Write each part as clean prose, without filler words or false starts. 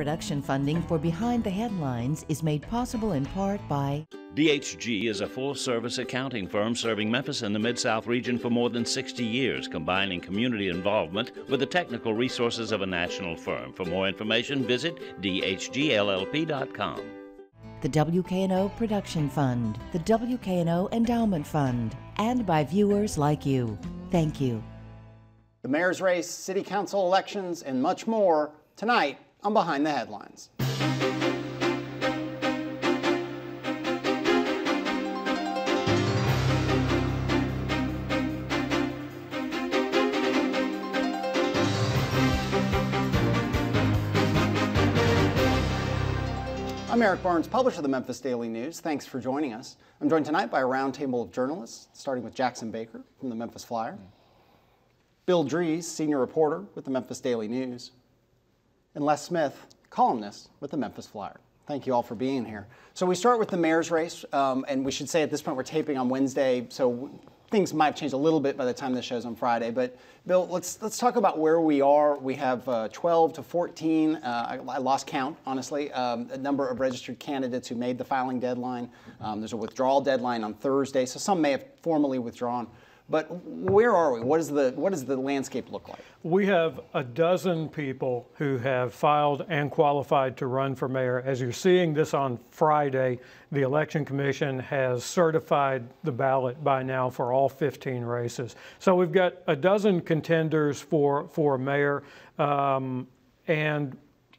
Production funding for Behind the Headlines is made possible in part by DHG is a full-service accounting firm serving Memphis and the Mid-South region for more than 60 years, combining community involvement with the technical resources of a national firm. For more information, visit dhgllp.com. The WKNO Production Fund, the WKNO Endowment Fund, and by viewers like you. Thank you. The mayor's race, city council elections, and much more tonight on Behind the Headlines. I'm Eric Barnes, publisher of the Memphis Daily News. Thanks for joining us. I'm joined tonight by a roundtable of journalists, starting with Jackson Baker from the Memphis Flyer, Bill Dries, senior reporter with the Memphis Daily News, and Les Smith, columnist with the Memphis Flyer. Thank you all for being here. So we start with the mayor's race, and we should say at this point we're taping on Wednesday, so things might have changed a little bit by the time this show's on Friday. But Bill, let's talk about where we are. We have 12 to 14. I lost count, honestly. A number of registered candidates who made the filing deadline. There's a withdrawal deadline on Thursday, so some may have formally withdrawn. But where are we? What does the landscape look like? We have a dozen people who have filed and qualified to run for mayor. As you're seeing this on Friday, the Election Commission has certified the ballot by now for all 15 races. So we've got a dozen contenders for mayor, and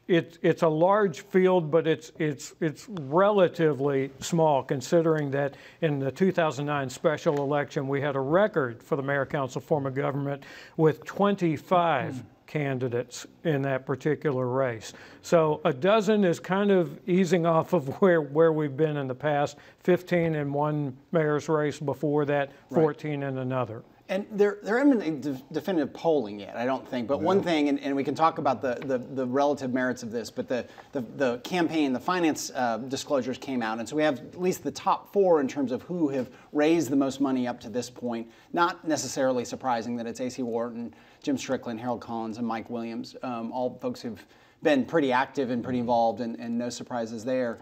it's a large field, but it's relatively small considering that in the 2009 special election we had a record for the mayor council form of government with 25 candidates in that particular race. So a dozen is kind of easing off of where we've been in the past. 15 in one mayor's race before that, 14 in another. And there haven't been definitive polling yet, I don't think. But one thing, and we can talk about the relative merits of this, but the campaign, the finance disclosures came out. And so we have at least the top four in terms of who have raised the most money up to this point. Not necessarily surprising that it's A.C. Wharton, Jim Strickland, Harold Collins, and Mike Williams, all folks who've been pretty active and pretty involved, and no surprises there.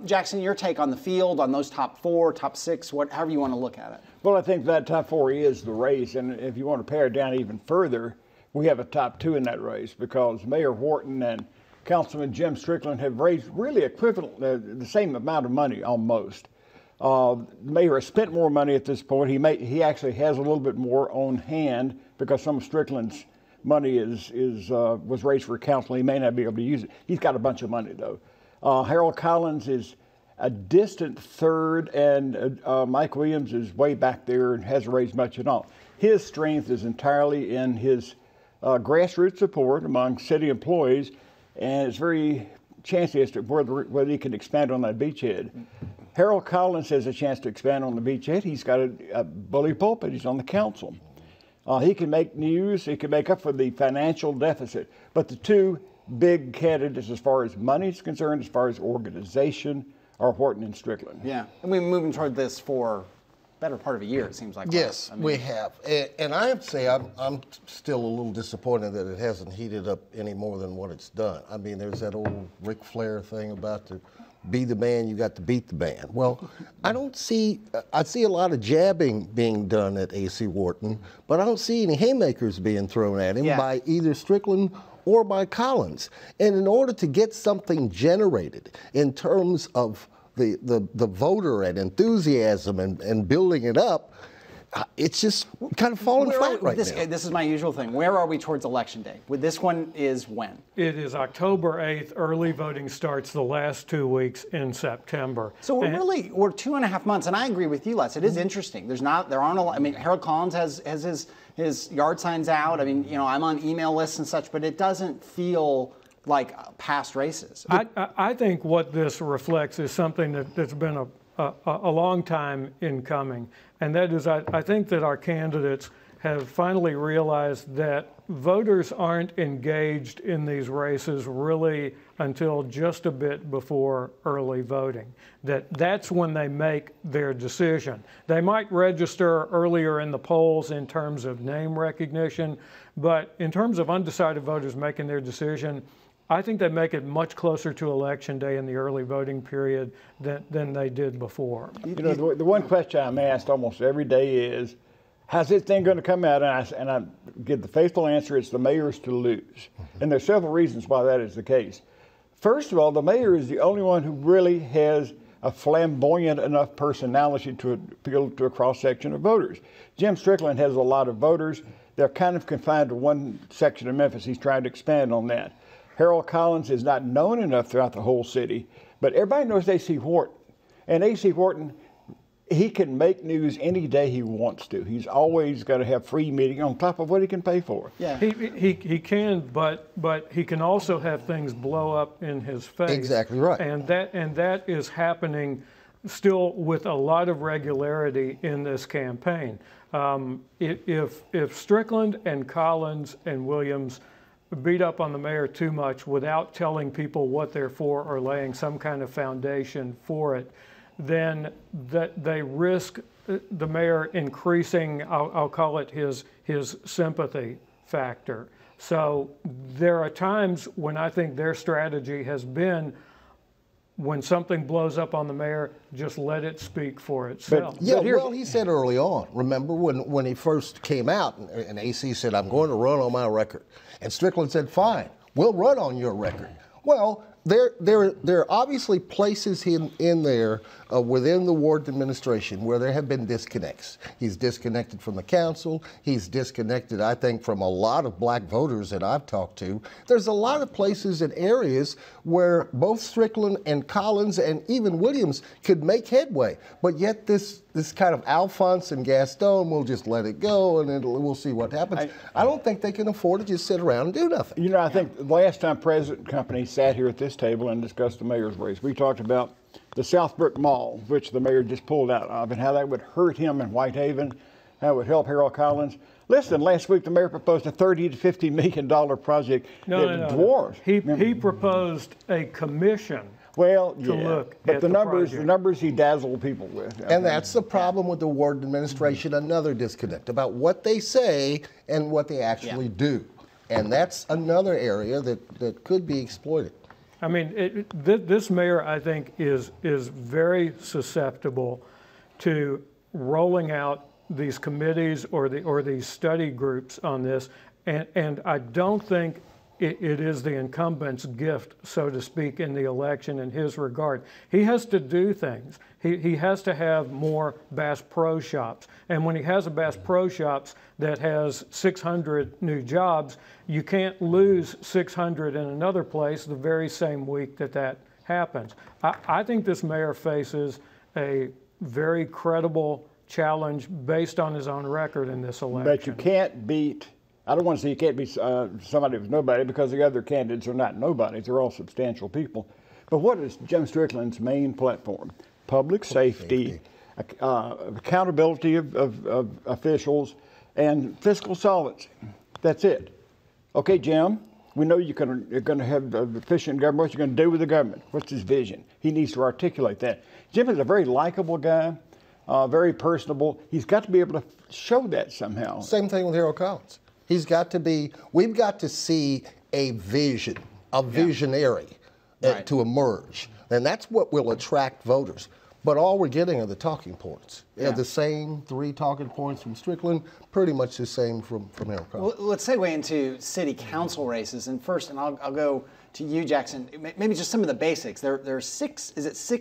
Jackson, your take on the field, on those top four, top six, however you want to look at it. Well, I think that top four is the race, and if you want to pare it down even further, we have a top two in that race because Mayor Wharton and Councilman Jim Strickland have raised really equivalent, the same amount of money almost. The mayor has spent more money at this point. He actually has a little bit more on hand because some of Strickland's money was raised for council. He may not be able to use it. He's got a bunch of money though. Harold Collins is a distant third, and Mike Williams is way back there and hasn't raised much at all. His strength is entirely in his grassroots support among city employees, and it's very chancy as to whether he can expand on that beachhead. Harold Collins has a chance to expand on the beachhead. He's got a bully pulpit. He's on the council. He can make news. He can make up for the financial deficit. But the two big candidates as far as money is concerned, as far as organization, are Wharton and Strickland. Yeah, and we've been moving toward this for better part of a year, it seems like. Yes, we have. And I have to say, I'm still a little disappointed that it hasn't heated up any more than what it's done. I mean, there's that old Ric Flair thing about to be the man, you got to beat the man. Well, I see a lot of jabbing being done at A.C. Wharton, but I don't see any haymakers being thrown at him by either Strickland or by Collins. And in order to get something generated in terms of the voter and enthusiasm and building it up, it's just kind of falling flat right now. This is my usual thing. Where are we towards Election Day? This one is when? It is October 8th. Early voting starts the last 2 weeks in September. So we're 2.5 months, and I agree with you, Les. It is interesting. There aren't a lot. I mean, Harold Collins has his yard signs out. I mean, I'm on email lists and such, but it doesn't feel like past races. I think what this reflects is something that's been a long time in coming, and that is I think that our candidates have finally realized that voters aren't engaged in these races really until just a bit before early voting. That's when they make their decision. They might register earlier in the polls in terms of name recognition, but in terms of undecided voters making their decision, I think they make it much closer to Election Day in the early voting period than they did before. You know, the one question I'm asked almost every day is, how's this thing going to come out? And I give the faithful answer, it's the mayor's to lose. And there's several reasons why that is the case. First of all, the mayor is the only one who really has a flamboyant enough personality to appeal to a cross-section of voters. Jim Strickland has a lot of voters. They're kind of confined to one section of Memphis. He's trying to expand on that. Harold Collins is not known enough throughout the whole city, but everybody knows A.C. Wharton. And A.C. Wharton, he can make news any day he wants to. He's always got to have free meeting on top of what he can pay for. Yeah. He can, but he can also have things blow up in his face. Exactly right. And that is happening still with a lot of regularity in this campaign. If Strickland and Collins and Williams beat up on the mayor too much without telling people what they're for or laying some kind of foundation for it, then that they risk the mayor increasing, I'll call it his sympathy factor. So there are times when I think their strategy has been, when something blows up on the mayor, just let it speak for itself. Yeah, well, he said early on, remember when he first came out, and AC said, I'm going to run on my record. And Strickland said, fine, we'll run on your record. Well, there are obviously places in there within the Ward administration where there have been disconnects. He's disconnected from the council. He's disconnected, I think, from a lot of black voters that I've talked to. There's a lot of places and areas where both Strickland and Collins and even Williams could make headway. But yet this kind of Alphonse and Gaston will just let it go and we'll see what happens. I don't think they can afford to just sit around and do nothing. You know, I think the last time President Company sat here at this table and discussed the mayor's race, we talked about the Southbrook Mall, which the mayor just pulled out of, and how that would hurt him in Whitehaven, how it would help Harold Collins. Listen, last week the mayor proposed a $30 to $50 million project that dwarfs. He proposed a commission. Well, to look but at the numbers he dazzled people with. And that's the problem with the Ward administration, another disconnect about what they say and what they actually do. And that's another area that could be exploited. I mean, this mayor, I think, is very susceptible to rolling out these committees or these study groups on this, and I don't think it is the incumbent's gift, so to speak, in the election in his regard. He has to do things. He has to have more Bass Pro Shops. And when he has a Bass Pro Shops that has 600 new jobs, you can't lose 600 in another place the very same week that happens. I think this mayor faces a very credible challenge based on his own record in this election. But you can't beat, I don't want to say you can't be somebody who's nobody, because the other candidates are not nobodies. They're all substantial people. But what is Jim Strickland's main platform? Public safety, accountability of officials, and fiscal solvency. That's it. Okay, Jim, we know you're going to have efficient government. What you're going to do with the government? What's his vision? He needs to articulate that. Jim is a very likable guy, very personable. He's got to be able to show that somehow. Same thing with Harold Collins. He's got to be, we've got to see a vision, a visionary to emerge. And that's what will attract voters. But all we're getting are the talking points. Yeah. The same 3 talking points from Strickland, pretty much the same from Harold Collins. Well, let's segue into city council races. And first, and I'll go to you, Jackson, maybe just some of the basics. There are 6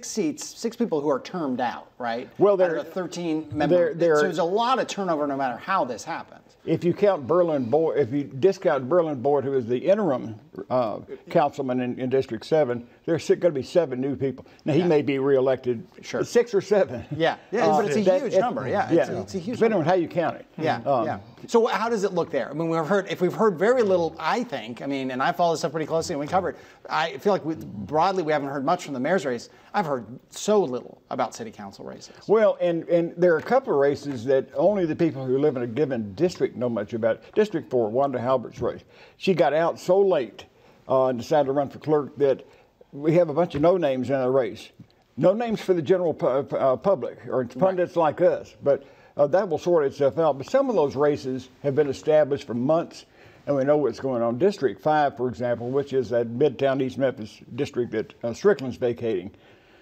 seats, 6 people who are termed out, right? Well, there are 13 members. So there's a lot of turnover no matter how this happens. If you count Berlin Boyd, if you discount Berlin Boyd, who is the interim councilman in District 7, there's going to be 7 new people. Now, he may be reelected 6 or 7. Yeah, but it's a huge number. It's a huge depending number. on how you count it. Yeah. So how does it look there? I mean, if we've heard very little, I think, and I follow this stuff pretty closely and we cover it, I feel like broadly we haven't heard much from the mayor's race. I've heard so little about city council races. Well, and there are a couple of races that only the people who live in a given district know much about. District 4, Wanda Halbert's race. She got out so late and decided to run for clerk that we have a bunch of no names in the race. No names for the general public or pundits like us, but that will sort itself out. But some of those races have been established for months. and we know what's going on. District 5, for example, which is that Midtown East Memphis district that Strickland's vacating.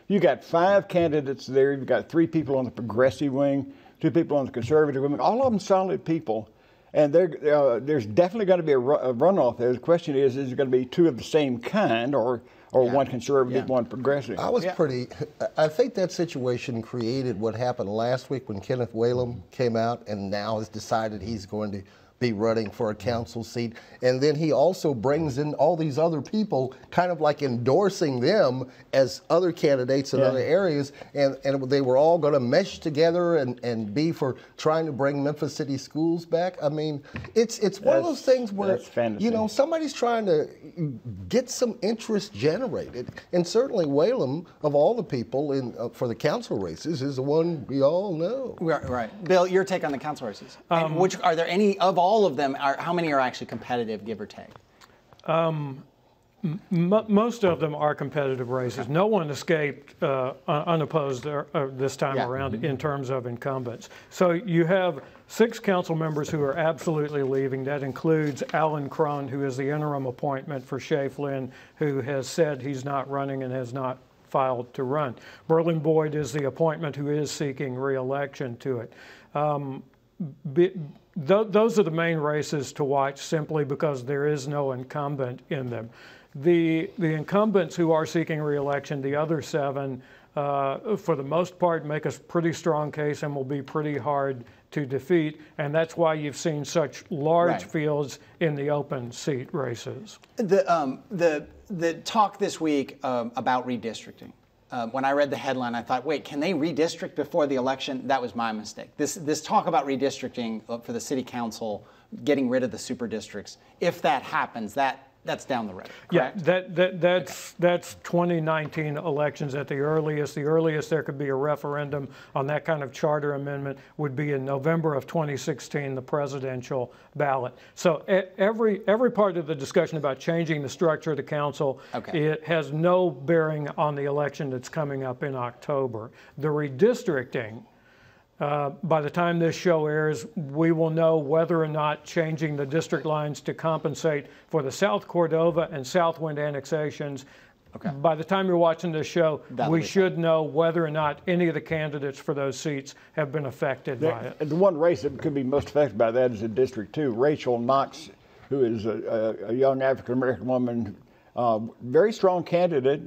You got 5 candidates there. You've got 3 people on the progressive wing, 2 people on the conservative wing, all of them solid people. And there's definitely going to be a runoff there. The question is it going to be 2 of the same kind, or one conservative, one progressive? I think that situation created what happened last week when Kenneth Whalum came out and now has decided he's going to be running for a council seat. And then he also brings in all these other people, kind of like endorsing them as other candidates in other areas. And they were all going to mesh together and be for trying to bring Memphis City schools back. I mean, it's one of those things where, you know, somebody's trying to get some interest generated. And certainly Whalum, of all the people for the council races, is the one we all know. Right. Bill, your take on the council races. And are there any, of all of them, how many are actually competitive, give or take? Most of them are competitive races. No one escaped unopposed this time around in terms of incumbents. So you have 6 council members who are absolutely leaving. That includes Alan Cron, who is the interim appointment for Shay Flynn, who has said he's not running and has not filed to run. Berlin Boyd is the appointment who is seeking re-election to it. Those are the main races to watch simply because there is no incumbent in them. The incumbents who are seeking re-election, the other 7, for the most part, make a pretty strong case and will be pretty hard to defeat, and that's why you've seen such large fields in the open seat races. The talk this week about redistricting. When I read the headline, I thought, wait, can they redistrict before the election? That was my mistake. This talk about redistricting for the city council, getting rid of the super districts, if that happens, that's down the road, correct? Yeah, that's 2019 elections at the earliest. The earliest there could be a referendum on that kind of charter amendment would be in November of 2016, the presidential ballot. So every part of the discussion about changing the structure of the council, it has no bearing on the election that's coming up in October. The redistricting, by the time this show airs, we will know whether or not changing the district lines to compensate for the South Cordova and Southwind annexations. By the time you're watching this show, we should know whether or not any of the candidates for those seats have been affected by it. The one race that could be most affected by that is in District 2. Rachel Knox, who is a young African-American woman, very strong candidate,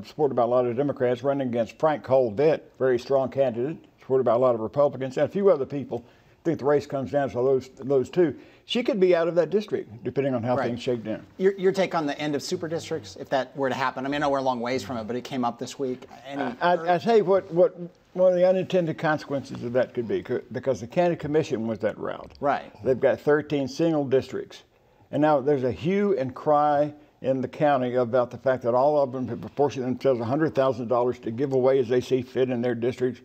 supported by a lot of Democrats, running against Frank Colvett, very strong candidate, supported by a lot of Republicans, and a few other people. I think the race comes down to those 2. She could be out of that district, depending on how things shake down. Your take on the end of super districts, if that were to happen? I mean, I know we're a long ways from it, but it came up this week. I tell you what one of the unintended consequences of that could be, because the county commission went that route. Right. They've got 13 single districts. And now there's a hue and cry in the county about the fact that all of them have proportioned themselves $100,000 to give away as they see fit in their districts.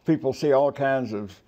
People see all kinds of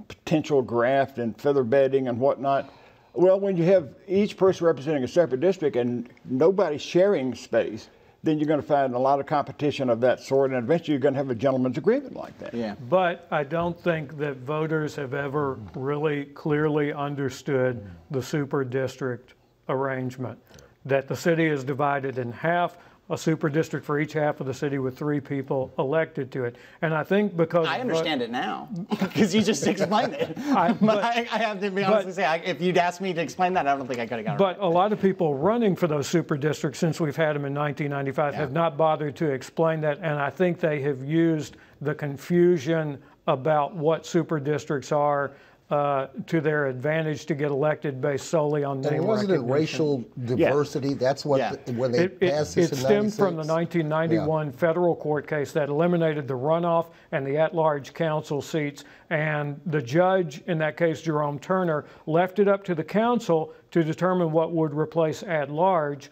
potential graft and feather bedding and whatnot. Well, when you have each person representing a separate district and nobody sharing space, then you're going to find a lot of competition of that sort, and eventually you're going to have a gentleman's agreement like that. Yeah. But I don't think that voters have ever really clearly understood the super district arrangement, that the city is divided in half, a super district for each half of the city with 3 people elected to it. And I think because I understand it now, because you just explained it. But I have to be honest and say, if you'd asked me to explain that, I don't think I could have got it But right. a lot of people running for those super districts, since we've had them in 1995, have not bothered to explain that. And I think they have used the confusion about what super districts are to their advantage to get elected based solely on name recognition. And wasn't it racial diversity? Yeah. That's what, when they passed this in 96? It stemmed from the 1991 federal court case that eliminated the runoff and the at-large council seats. And the judge, in that case, Jerome Turner, left it up to the council to determine what would replace at-large,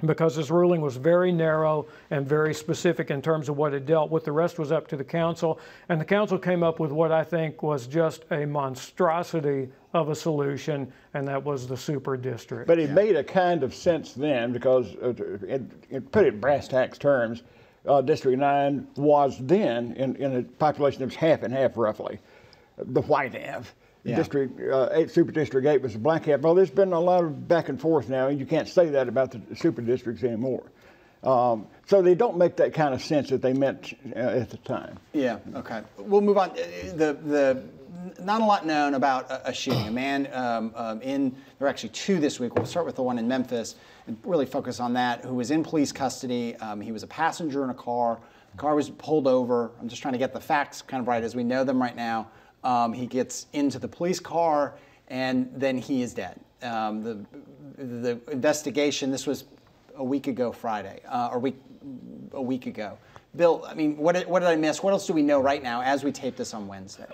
because his ruling was very narrow and very specific in terms of what it dealt with. The rest was up to the council, and the council came up with what I think was just a monstrosity of a solution, and that was the super district. But it made a kind of sense then, because it put it in brass tacks terms, District 9 was then, in a population that was half and half roughly, the white half. District 8, Super District 8 was a blank cap. Well, there's been a lot of back and forth now, and you can't say that about the super districts anymore. So they don't make that kind of sense that they meant at the time. Yeah, okay. We'll move on. Not a lot known about a shooting. A man there are actually two this week. We'll start with the one in Memphis and really focus on that, who was in police custody. He was a passenger in a car. The car was pulled over. I'm just trying to get the facts kind of right as we know them right now. He gets into the police car, and then he is dead. The investigation, this was a week ago Friday, a week ago. Bill, I mean, what did I miss? What else do we know right now as we tape this on Wednesday?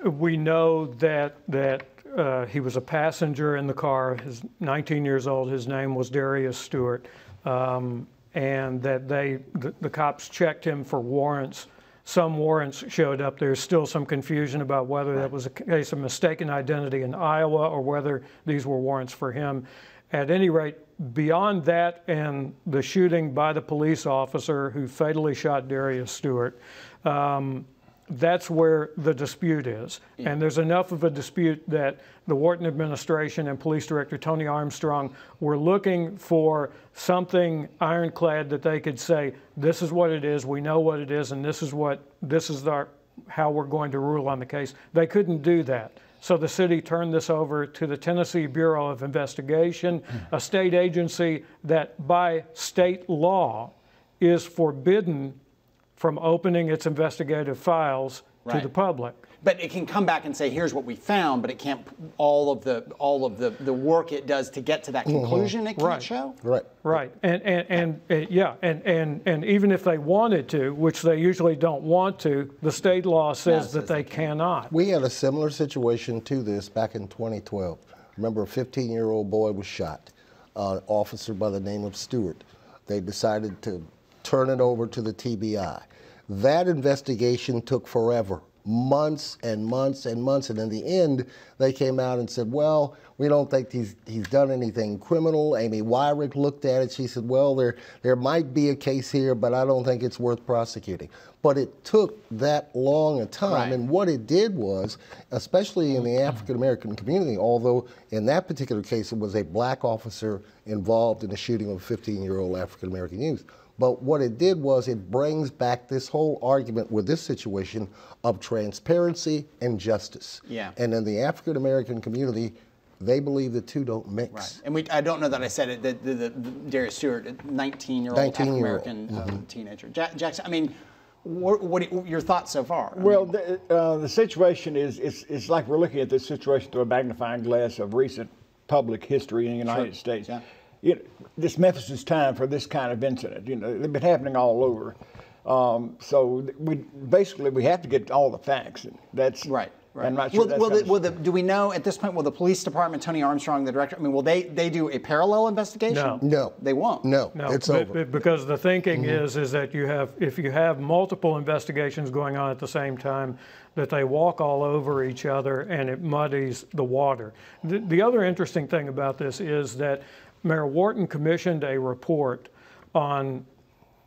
We know that he was a passenger in the car. He's 19 years old. His name was Darius Stewart, and that the cops checked him for warrants. Some warrants showed up. There's still some confusion about whether that was a case of mistaken identity in Iowa or whether these were warrants for him. At any rate, beyond that and the shooting by the police officer who fatally shot Darius Stewart, that's where the dispute is. Yeah. And there's enough of a dispute that the Wharton administration and Police Director Tony Armstrong were looking for something ironclad that they could say, this is what it is, we know what it is, and this is how we're going to rule on the case. They couldn't do that. So the city turned this over to the Tennessee Bureau of Investigation, a state agency that by state law is forbidden from opening its investigative files to the public. But it can come back and say, here's what we found, but it can't, all of the work it does to get to that conclusion, it can't show? Right. And even if they wanted to, which they usually don't want to, the state law says that they cannot. We had a similar situation to this back in 2012. Remember, a 15-year-old boy was shot, an officer by the name of Stewart. They decided to turn it over to the TBI. That investigation took forever. Months and months and months, and in the end they came out and said, well, we don't think he's done anything criminal. Amy Wyrick looked at it. She said, well, there might be a case here, but I don't think it's worth prosecuting. But it took that long a time, and what it did was, especially in the African American community, although in that particular case it was a black officer involved in the shooting of a 15-year-old African American youth, but what it did was it brings back this whole argument with this situation of transparency and justice. Yeah. And in the African American community, they believe the two don't mix. Right. And I don't know that I said it, the Darius Stewart, 19-year-old African American teenager. Jackson, I mean, what your thoughts so far? Well, the situation is like we're looking at this situation through a magnifying glass of recent public history in the United States. Yeah. This Memphis is time for this kind of incident. They've been happening all over. So we have to get all the facts. That's right. I'm not sure do we know at this point, will the police department, Tony Armstrong, the director, I mean, will they do a parallel investigation? No. They won't? No. It's over. Because the thinking is that if you have multiple investigations going on at the same time, that they walk all over each other and it muddies the water. The other interesting thing about this is that Mayor Wharton commissioned a report on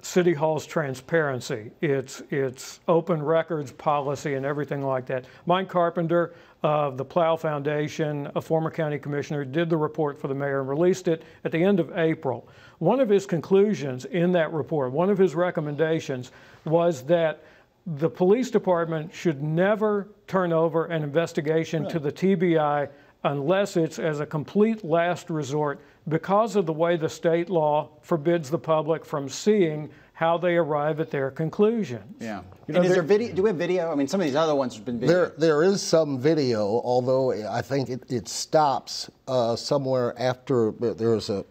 City Hall's transparency, its open records policy and everything like that. Mike Carpenter of the Plow Foundation, a former county commissioner, did the report for the mayor and released it at the end of April. One of his conclusions in that report, one of his recommendations, was that the police department should never turn over an investigation to the TBI unless it's as a complete last resort because of the way the state law forbids the public from seeing how they arrive at their conclusions. Yeah. And is there video? Do we have video? I mean, some of these other ones have been video. There is some video, although I think it stops somewhere after there's a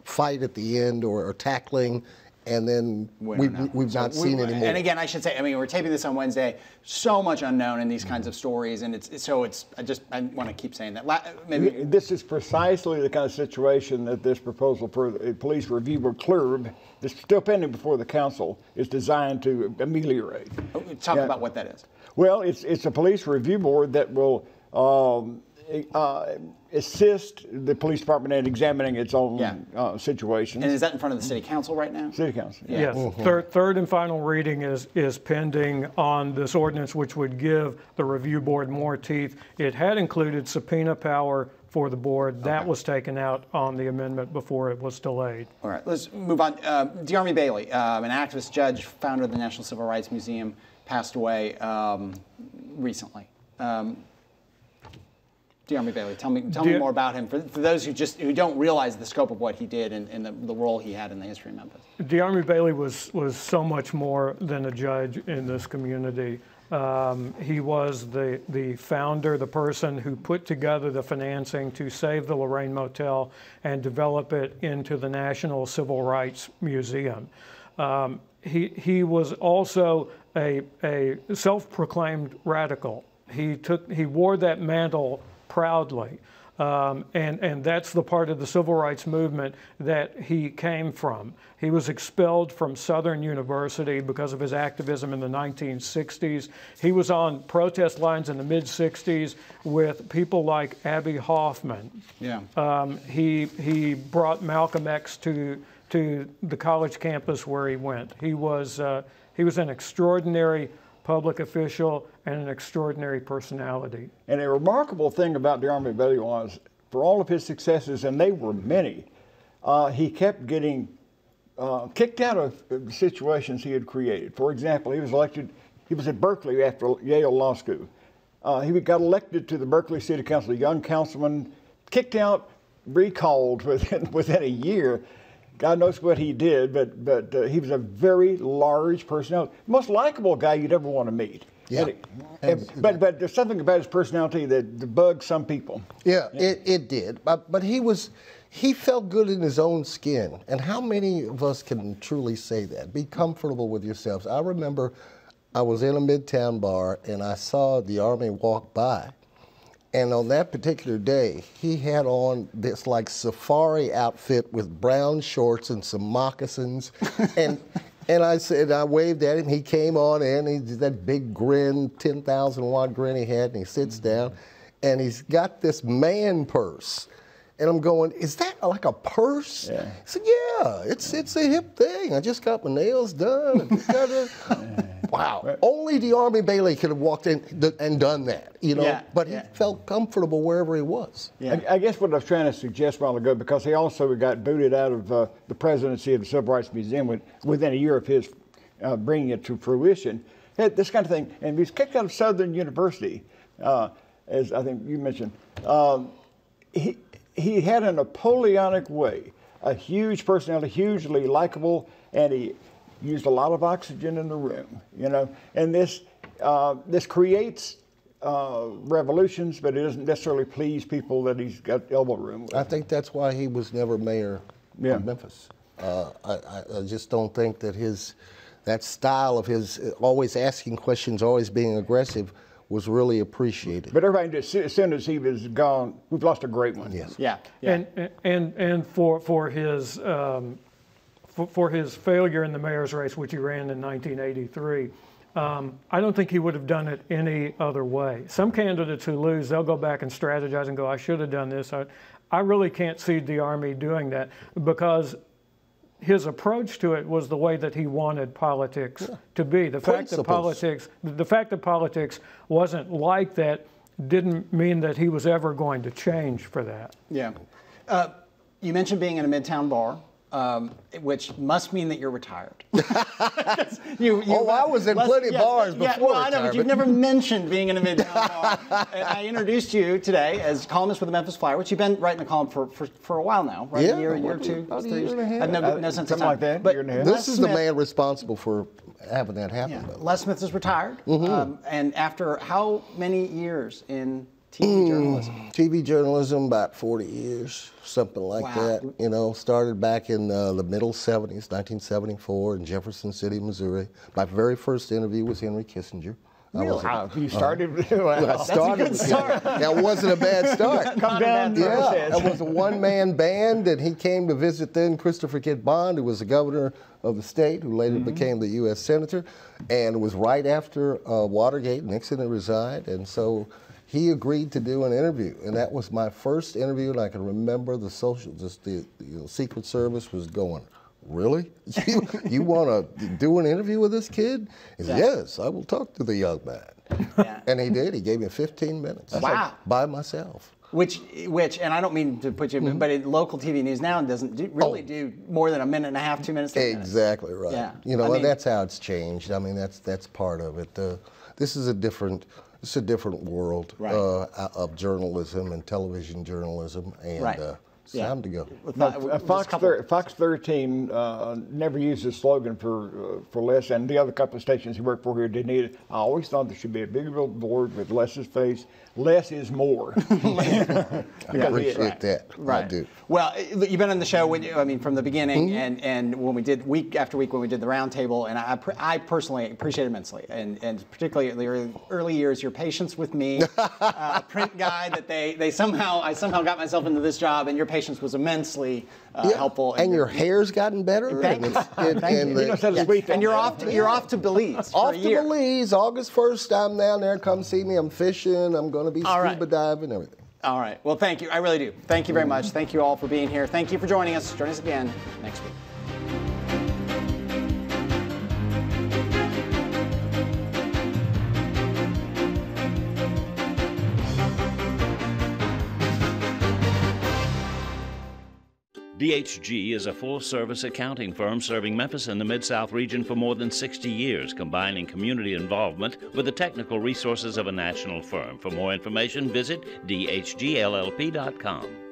fight at the end or tackling, and then we've not seen any more. And again, I should say, I mean, we're taping this on Wednesday. So much unknown in these kinds of stories, and I want to keep saying that. Maybe this is precisely the kind of situation that this proposal for the police review board, CLRB, that's still pending before the council, is designed to ameliorate. Talk about what that is. Well, it's a police review board that will assist the police department in examining its own situations. And is that in front of the city council right now? City council. Yes. Third and final reading is pending on this ordinance, which would give the review board more teeth. It had included subpoena power for the board. That was taken out on the amendment before it was delayed. All right, let's move on. DeArmie Bailey, an activist judge, founder of the National Civil Rights Museum, passed away recently. DeArmie Bailey, tell me more about him for those who don't realize the scope of what he did and the role he had in the history of Memphis. DeArmie Bailey was so much more than a judge in this community. He was the founder, the person who put together the financing to save the Lorraine Motel and develop it into the National Civil Rights Museum. He was also a self-proclaimed radical. He wore that mantle proudly. And that's the part of the civil rights movement that he came from. He was expelled from Southern University because of his activism in the 1960s. He was on protest lines in the mid-60s with people like Abbie Hoffman. Yeah. He brought Malcolm X to the college campus where he went. He was an extraordinary public official and an extraordinary personality. And a remarkable thing about DeArmie Bailey was, for all of his successes, and they were many, he kept getting kicked out of the situations he had created. For example, he was at Berkeley after Yale Law School. He got elected to the Berkeley City Council, a young councilman, kicked out, recalled within a year. God knows what he did, but he was a very large personality, most likable guy you'd ever want to meet. Yeah. But there's something about his personality that bugs some people. Yeah, it did. But he felt good in his own skin. And how many of us can truly say that? Be comfortable with yourselves. I remember I was in a Midtown bar and I saw DeArmie walk by. And on that particular day, he had on this like safari outfit with brown shorts and some moccasins. and I waved at him. He came on in. He did that big grin, 10,000 watt grin he had, and he sits down. And he's got this man purse. And I'm going, is that like a purse? Yeah. He said, yeah, it's a hip thing. I just got my nails done. Wow. Only DeArmie Bailey could have walked in and done that, you know. Yeah, but he felt comfortable wherever he was. Yeah. I guess what I was trying to suggest a while ago, because he also got booted out of the presidency of the Civil Rights Museum within a year of his bringing it to fruition. This kind of thing. And he was kicked out of Southern University, as I think you mentioned. He had a Napoleonic way, a huge personality, hugely likable, and he used a lot of oxygen in the room, you know. And this creates revolutions, but it doesn't necessarily please people that he's got elbow room with. I think that's why he was never mayor of Memphis. I just don't think that that style of his always asking questions, always being aggressive, was really appreciated. But everybody, as soon as he was gone, we've lost a great one. Yes. Yeah. And for his failure in the mayor's race, which he ran in 1983, I don't think he would have done it any other way. Some candidates who lose, they'll go back and strategize and go, I should have done this. I really can't see DeArmie doing that, because his approach to it was the way that he wanted politics to be. The fact that politics wasn't like that didn't mean that he was ever going to change for that. Yeah. You mentioned being in a Midtown bar, which must mean that you're retired. I was in plenty of bars before I know, but you've never mentioned being in a Midtown bar. And I introduced you today as columnist with the Memphis Flyer, which you've been writing the column for a while now, right? Yeah, a year or two? About a year and a half. I've no sense of Something time. like that, But year and a half. This is the man responsible for having that happen. Yeah. Les Smith is retired, and after how many years in TV journalism? TV journalism, about 40 years, something like that. You know, started back in the middle 70s, 1974 in Jefferson City, Missouri. My very first interview was Henry Kissinger. Really? You started? I started. That's a good start. That wasn't a bad start. Come down. Yeah, it was a one-man band, and he came to visit then Christopher Kit Bond, who was the governor of the state, who later became the U.S. senator, and it was right after Watergate. Nixon had resigned, and so he agreed to do an interview, and that was my first interview. And I can remember the Secret Service was going, "Really? You want to do an interview with this kid?" He said, "Yes, I will talk to the young man." Yeah. And he did. He gave me 15 minutes. Wow. By myself. Which, and I don't mean to put you, but in local TV news now doesn't do more than a minute and a half, 2 minutes. Exactly right. Yeah. You know, and that's how it's changed. I mean, that's part of it. This is a different world of journalism and television journalism, and it's time to go. Fox 13 never used the slogan for Les, and the other couple of stations he worked for here didn't either. I always thought there should be a big billboard with Les's face. Less is more. I appreciate that. Right. I do. Well, you've been on the show from the beginning, and when we did week after week when we did the roundtable, and I personally appreciate it immensely, and particularly the early years, your patience with me, a print guy that I somehow got myself into this job, and your patience was immensely helpful. And your hair's gotten better. Thank you. And you're off to Belize. Off to Belize, August 1st. I'm down there. Come see me. I'm fishing. I'm going to be scuba diving and everything. All right. Well, thank you. I really do. Thank you very much. Thank you all for being here. Thank you for joining us. Join us again next week. DHG is a full-service accounting firm serving Memphis and the Mid-South region for more than 60 years, combining community involvement with the technical resources of a national firm. For more information, visit dhgllp.com.